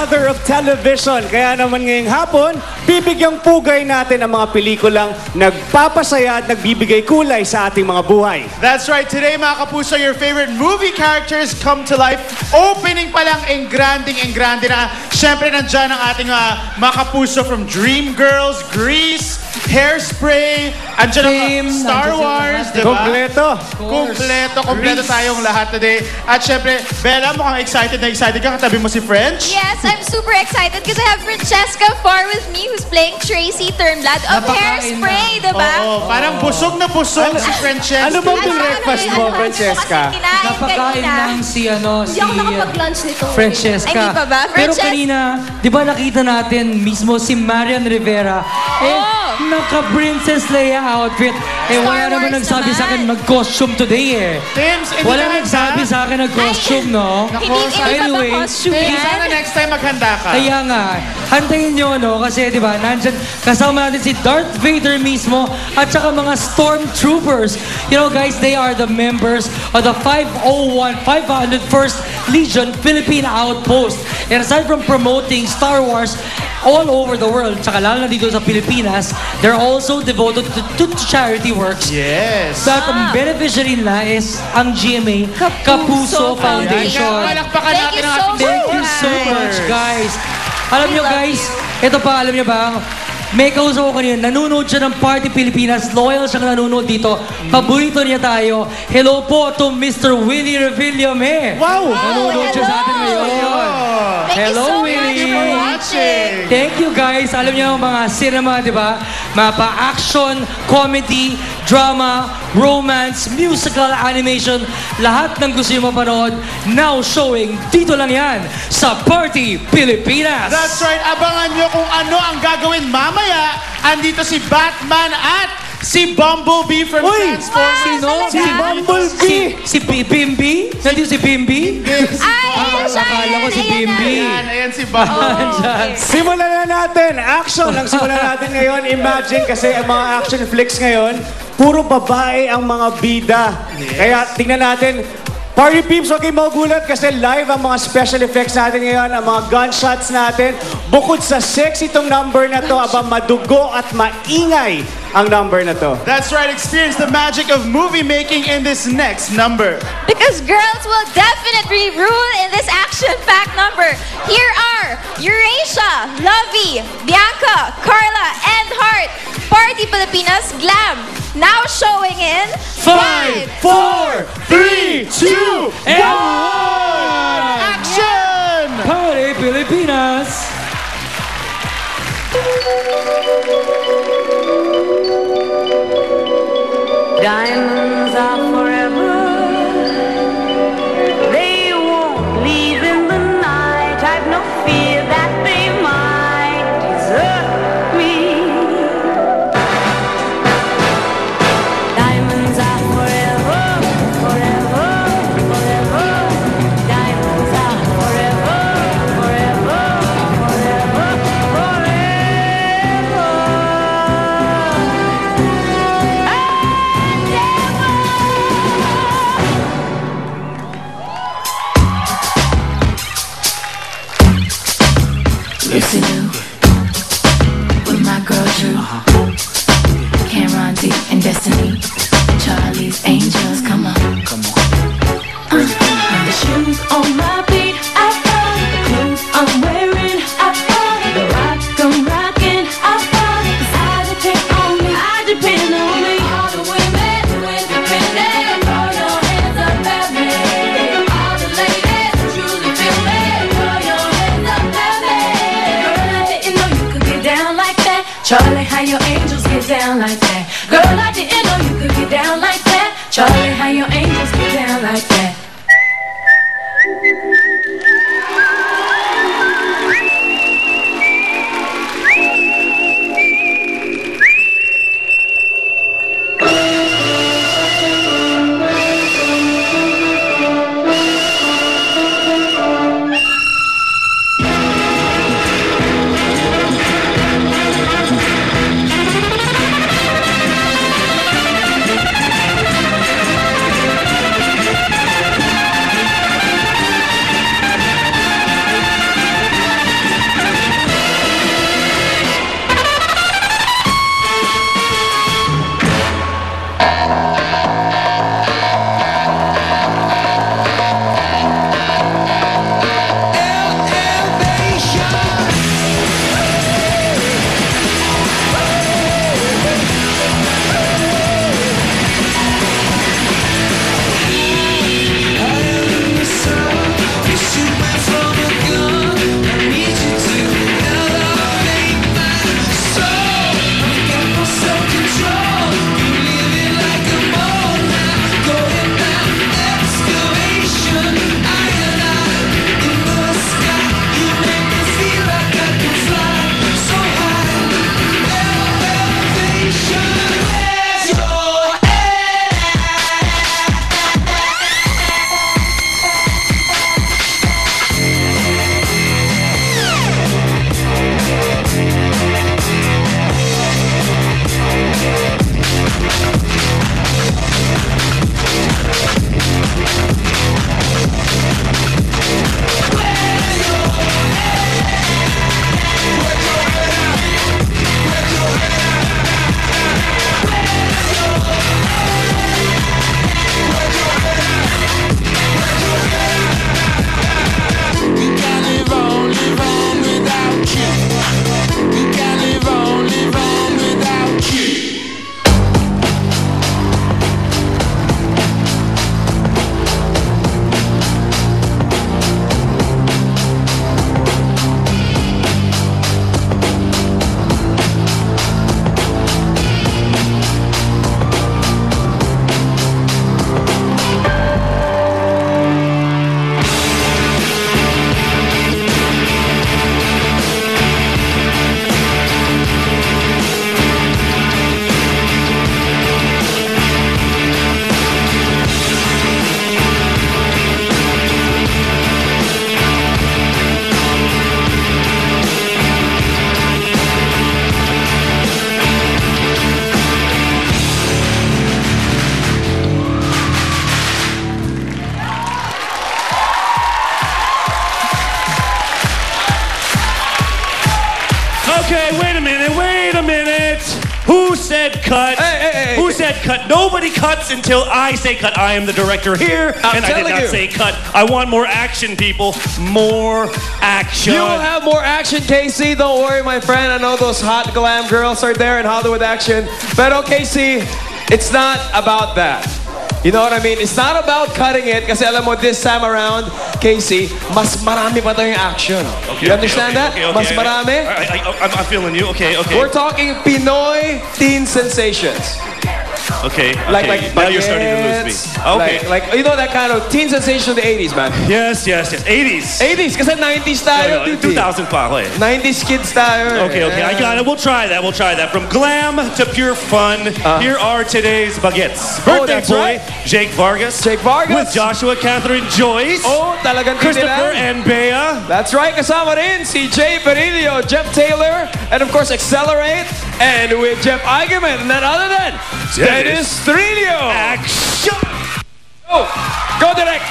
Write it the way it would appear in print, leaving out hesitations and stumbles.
mother of television. Kaya naman ngayong hapon, bibigyang pugay natin ang mga pelikulang nagpapasaya at nagbibigay kulay sa ating mga buhay. That's right. Today, mga kapuso, your favorite movie characters come to life. Opening pa lang, engranding na. Siyempre, nandyan ang ating mga kapuso from Dreamgirls, Grease, Hairspray, andyan ang Star Wars, diba? Kompleto tayong lahat today. At siyempre, Bella, mukhang excited ka. Katabi mo si French. Yes, I'm super excited because I have Francesca Farr with me who's playing Tracy Turnblad of Hairspray, diba? Oo, parang busog na busog si Francesca. Ano bang breakfast mo, Francesca? Napakain lang si Hindi ako nakapag-lunch nito. Francesca. Ay, di ba ba? Pero kanina, di ba nakita natin mismo si Marian Rivera? Naka-Princess Leia outfit. Wala naman nagsabi sa akin mag-costume today Tims, hindi Wala ka nagsabi sa akin nag-costume, no? Hindi ba costume Hindi yan? sana next time maghanda ka. Kaya nga, hantayin nyo, no? Kasi, di ba, nandyan, kasama natin si Darth Vader mismo at saka mga stormtroopers. You know, guys, they are the members of the 501st Legion Philippine Outpost. And aside from promoting Star Wars all over the world, tsaka lalo na dito sa Pilipinas, they're also devoted to charity works. Yes. That ang beneficiary nila is ang GMA Kapuso Foundation. Palakpakan natin ang ating Thank you so much, guys. Alam nyo, guys, ito pa, alam nyo ba, may kausap ko kanina, nanonood siya ng Party Pilipinas, loyal siyang nanonood dito. Paborito niya tayo. Hello po to Mr. Willie Revillame. Wow! Nanonood siya sa atin ngayon. Hello, Willie. Thank you, guys. Alam niyo mga cinema, di ba? Mapa-action, comedy, drama, romance, musical, animation, lahat ng gusto niyo mapanood, now showing dito lang yan sa Party Pilipinas. That's right. Abangan nyo kung ano ang gagawin mamaya. Andito si Batman at si Bumblebee from Transformers. Sino? Si Bumblebee! Si Bimbi? Nandito si Bimbi? Akala ko si Bimbi. Ayan si Bumblebee. Simulan na natin. Action ang simulan natin ngayon. Imagine kasi ang mga action flicks ngayon, puro babae ang mga bida. Kaya tingnan natin. Party peeps, huwag kayong magugulat kasi live ang mga special effects natin ngayon, ang mga gunshots natin. Bukod sa sexy itong number na to, aba madugo at maingay ang number na to. That's right. Experience the magic of movie making in this next number. Because girls will definitely rule in this action-packed number. Here are Eurasia, Lovey, Bianca, Carla, and Heart. Party Pilipinas Glam. Now showing in 5, 4, 3, 2, and 1! Action! Party Pilipinas! Diamonds are forever. They won't leave in the night. I've no fear that they might desert me. Diamonds are forever, forever, forever. Diamonds are forever, forever, forever, forever. Lucy Liu with my girl Drew, Cameron D and Destiny, Charlie's Angels. Come on. The shoes on my feet, I found the clothes I'm wearing, I found the rock I'm rocking, I found it 'cause I depend on me, I depend on me. All the women who independent, throw your hands up at me. All the ladies who truly feel me, throw your hands up at me. Girl, I didn't know you could get down like that. Charlie, how your angels get down like that. Girl, I didn't know you could get down like that. Charlie, how your angels get down like that. cut? Hey. Who said cut? Nobody cuts until I say cut. I am the director here, and I did telling not you. say cut. I want more action, people. More action. You will have more action, Casey. Don't worry, my friend. I know those hot glam girls are there in Hollywood Action. But Casey, it's not about that. You know what I mean? It's not about cutting it kasi alam mo, this time around, Casey, mas marami pa tayong action. You understand that? Mas marami? I'm feeling you. Okay. We're talking Pinoy teen sensations. Okay. Like now you're starting to lose me. Okay. Like you know that kind of teen sensation of the 80s, man. Yes. 80s. 80s kasi 90s tayo, No, Titi. 2000 pa ako eh. 90s kids tayo. Okay, I got it. We'll try that. From glam to pure fun, here are today's baguettes. Oh, Birthday that's boy, right. Jake Vargas. With Joshua, Catherine, Joyce. Oh, talagang Christopher tinilang. and Bea. That's right, kasama rin si Jay Perillo, Jeff Taylor, and of course Accelerate, and with Jeff Eigenman, none other than Dennis Trillo. Action! Oh, go direct!